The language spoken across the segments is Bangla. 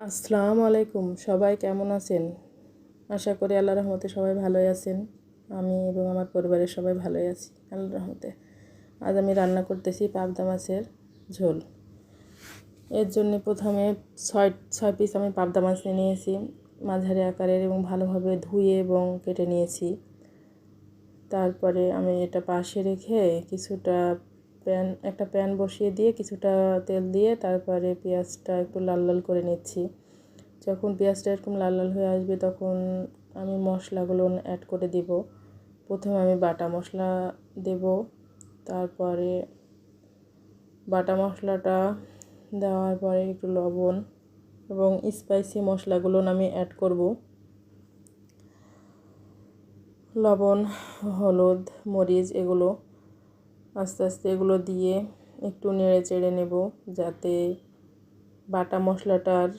আসসালামু আলাইকুম, সবাই কেমন আছেন? আশা করি আল্লাহর রহমতে সবাই ভালোই আছেন। আমি এবং আমার পরিবারের সবাই ভালোই আছি আল্লাহর রহমতে। আজ আমি রান্না করতেছি পাবদা মাছের ঝোল। এর জন্য প্রথমে ছয় পিস আমি পাবদা মাছ নিয়ে নিয়েছি, মাঝারি আকারের, এবং ভালোভাবে ধুয়ে এবং কেটে নিয়েছি। তারপরে আমি এটা পাশে রেখে কিছুটা একটা প্যান বসিয়ে দিয়ে কিছুটা তেল দিয়ে তারপরে পেঁয়াজটা একটু লাল লাল করে নিচ্ছি। যখন পেঁয়াজটা এরকম লাল লাল হয়ে আসবে তখন আমি মশলাগুলো অ্যাড করে দিব। প্রথমে আমি বাটা মশলা দেব, তারপরে বাটা মশলাটা দেওয়ার পরে একটু লবণ এবং স্পাইসি মশলাগুলো আমি অ্যাড করব। লবণ, হলুদ, মরিচ এগুলো আস্তে আস্তে এগুলো দিয়ে একটু নেড়ে চেড়ে নেব, যাতে বাটা মশলাটার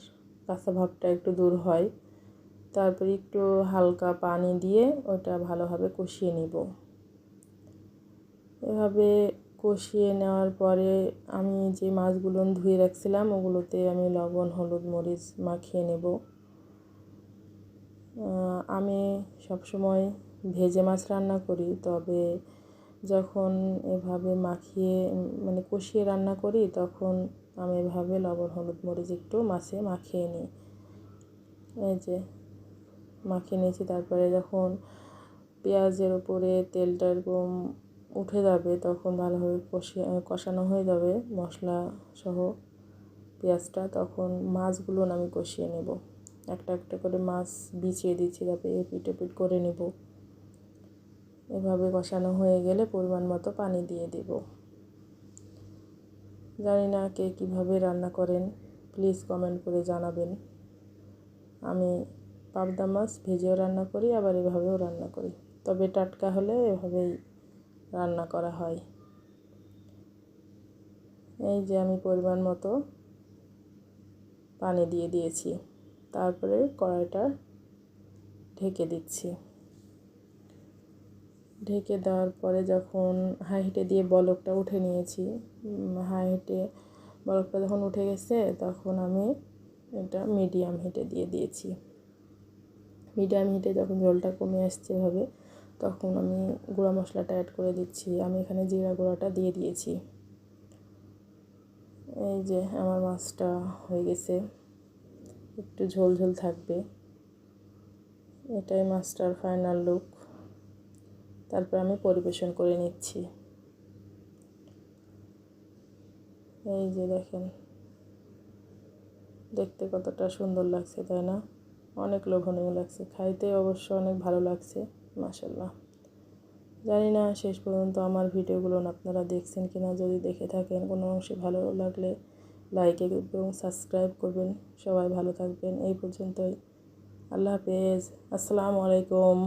কাঁচা ভাবটা একটু দূর হয়। তারপরে একটু হালকা পানি দিয়ে ওটা ভালোভাবে কষিয়ে নিব। এভাবে কষিয়ে নেওয়ার পরে আমি যে মাছগুলো ধুয়ে রাখছিলাম ওগুলোতে আমি লবণ, হলুদ, মরিচ মাখিয়ে নেব। আমি সবসময় ভেজে মাছ রান্না করি, তবে যখন এভাবে মাখিয়ে কষিয়ে রান্না করি তখন আমি এভাবে লবণ, হলুদ, মরিচ একটু মাছে মাখিয়ে নিই। এই যে মাখিয়ে নিয়েছি। তারপরে যখন পেঁয়াজের উপরে তেলটা এরকম উঠে যাবে তখন ভালোভাবে কষানো হয়ে যাবে মশলা সহ পেঁয়াজটা, তখন মাছগুলো আমি কষিয়ে নেব। একটা একটা করে মাছ বিছিয়ে দিচ্ছি, তারপরে এপিট ওপিট করে নেব। এভাবে কষানো হয়ে গেলে পরিমাণ মতো পানি দিয়ে দেব। জানি না কে কীভাবে রান্না করেন, প্লিজ কমেন্ট করে জানাবেন। আমি পাবদা মাছ ভেজেও রান্না করি, আবার এভাবেও রান্না করি, তবে টাটকা হলে এভাবেই রান্না করা হয়। এই যে আমি পরিমাণ মতো পানি দিয়ে দিয়েছি, তারপরে কড়াইটা ঢেকে দিচ্ছি। ঢেকে দেওয়ার পরে যখন হাই হিটে দিয়ে বলকটা উঠে নিয়েছি, হাই হিটে বলকটা যখন উঠে গেছে তখন আমি এটা মিডিয়াম হিটে দিয়ে দিয়েছি। মিডিয়াম হিটে যখন ঝোলটা কমে আসছে এভাবে, তখন আমি গুঁড়া মশলাটা অ্যাড করে দিচ্ছি। আমি এখানে জিরা গুঁড়াটা দিয়ে দিয়েছি। এই যে আমার মাছটা হয়ে গেছে, একটু ঝোল ঝোল থাকবে, এটাই মাছটার ফাইনাল লুক। তারপর আমি পরিবেশন করে নিচ্ছি। এই যে দেখেন, দেখতে কতটা সুন্দর লাগছে, তাই না? অনেক লোভনীয় লাগছে, খাইতে অবশ্য অনেক ভালো লাগছে, মাশাআল্লাহ। জানি না শেষ পর্যন্ত আমার ভিডিওগুলো আপনারা দেখছেন কিনা। যদি দেখে থাকেন কোনো অংশে ভালো লাগলে লাইক এবং সাবস্ক্রাইব করবেন। সবাই ভালো থাকবেন। এই পর্যন্তই, আল্লাহ হাফেজ, আসসালামু আলাইকুম।